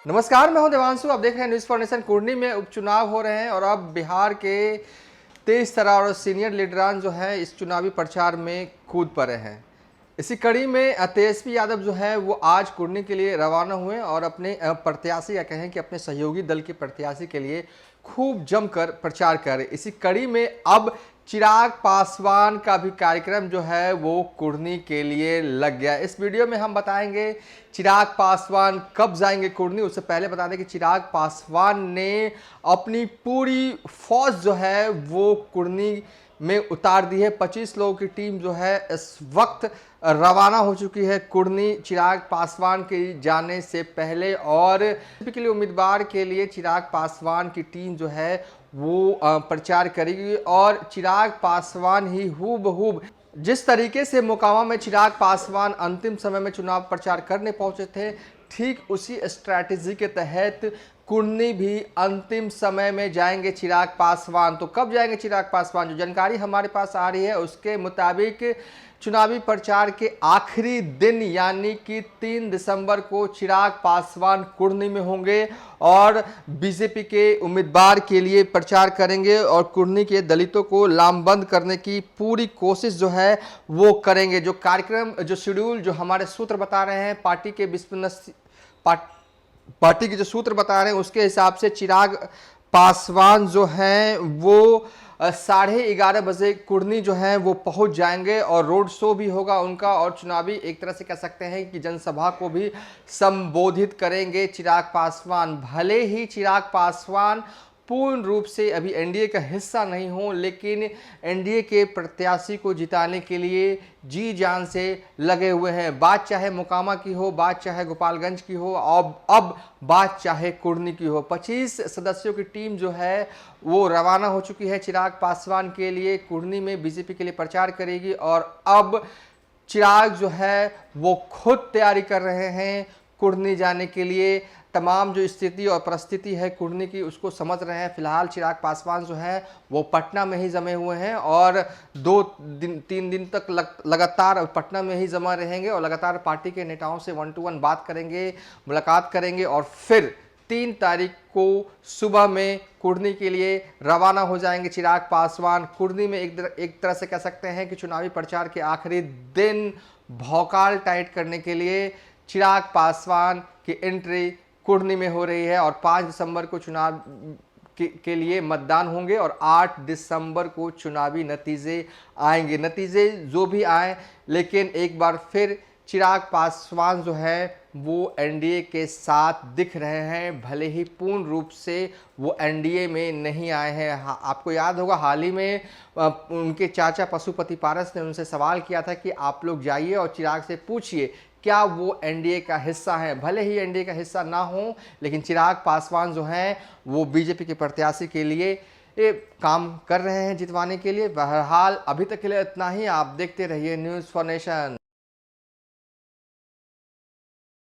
नमस्कार, मैं हूं देवांशु। आप देख रहे हैं न्यूज़ फॉर नेशन। कुर्नी में उपचुनाव हो रहे हैं और अब बिहार के तेज तर्रार और सीनियर लीडरान जो हैं इस चुनावी प्रचार में कूद पड़े हैं। इसी कड़ी में तेजस्वी यादव जो है वो आज कुर्नी के लिए रवाना हुए और अपने प्रत्याशी या कहें कि अपने सहयोगी दल के प्रत्याशी के लिए खूब जमकर प्रचार कर रहे। इसी कड़ी में अब चिराग पासवान का भी कार्यक्रम जो है वो कुर्नी के लिए लग गया। इस वीडियो में हम बताएंगे चिराग पासवान कब जाएंगे कुर्नी। उससे पहले बता दें कि चिराग पासवान ने अपनी पूरी फौज जो है वो कुर्नी में उतार दी है। 25 लोगों की टीम जो है इस वक्त रवाना हो चुकी है कुर्नी चिराग पासवान के जाने से पहले। और के लिए उम्मीदवार के लिए चिराग पासवान की टीम जो है वो प्रचार करेगी और चिराग पासवान ही हूबहूब जिस तरीके से मोकामा में चिराग पासवान अंतिम समय में चुनाव प्रचार करने पहुंचे थे, ठीक उसी स्ट्रैटेजी के तहत कुर्नी भी अंतिम समय में जाएंगे चिराग पासवान। तो कब जाएंगे चिराग पासवान? जो जानकारी हमारे पास आ रही है उसके मुताबिक चुनावी प्रचार के आखिरी दिन यानी कि 3 दिसंबर को चिराग पासवान कुर्नी में होंगे और बीजेपी के उम्मीदवार के लिए प्रचार करेंगे और कुर्नी के दलितों को लामबंद करने की पूरी कोशिश जो है वो करेंगे। जो कार्यक्रम, जो शेड्यूल जो हमारे सूत्र बता रहे हैं, पार्टी के जो सूत्र बता रहे हैं उसके हिसाब से चिराग पासवान जो हैं वो 11:30 बजे कुर्नी जो है वो पहुंच जाएंगे और रोड शो भी होगा उनका और चुनावी एक तरह से कह सकते हैं कि जनसभा को भी संबोधित करेंगे चिराग पासवान। भले ही चिराग पासवान पूर्ण रूप से अभी एनडीए का हिस्सा नहीं हो, लेकिन एनडीए के प्रत्याशी को जिताने के लिए जी जान से लगे हुए हैं। बात चाहे मोकामा की हो, बात चाहे गोपालगंज की हो, अब बात चाहे कुर्नी की हो। 25 सदस्यों की टीम जो है वो रवाना हो चुकी है चिराग पासवान के लिए। कुर्नी में बीजेपी के लिए प्रचार करेगी और अब चिराग जो है वो खुद तैयारी कर रहे हैं कुर्नी जाने के लिए। तमाम जो स्थिति और परिस्थिति है कुर्नी की उसको समझ रहे हैं। फिलहाल चिराग पासवान जो है वो पटना में ही जमे हुए हैं और 2-3 दिन तक लगातार पटना में ही जमा रहेंगे और लगातार पार्टी के नेताओं से 1-to-1 बात करेंगे, मुलाकात करेंगे और फिर 3 तारीख को सुबह में कुर्नी के लिए रवाना हो जाएंगे चिराग पासवान। कुर्नी में एक तरह से कह सकते हैं कि चुनावी प्रचार के आखिरी दिन भौकाल टाइट करने के लिए चिराग पासवान की एंट्री कुर्नी में हो रही है और 5 दिसंबर को चुनाव के लिए मतदान होंगे और 8 दिसंबर को चुनावी नतीजे आएंगे। नतीजे जो भी आए, लेकिन एक बार फिर चिराग पासवान जो है वो एनडीए के साथ दिख रहे हैं। भले ही पूर्ण रूप से वो एनडीए में नहीं आए हैं। आपको याद होगा हाल ही में उनके चाचा पशुपति पारस ने उनसे सवाल किया था कि आप लोग जाइए और चिराग से पूछिए क्या वो एनडीए का हिस्सा है। भले ही एनडीए का हिस्सा ना हो, लेकिन चिराग पासवान जो हैं वो बीजेपी के प्रत्याशी के लिए काम कर रहे हैं जितवाने के लिए। बहरहाल अभी तक के लिए इतना ही। आप देखते रहिए न्यूज़ फॉर नेशन।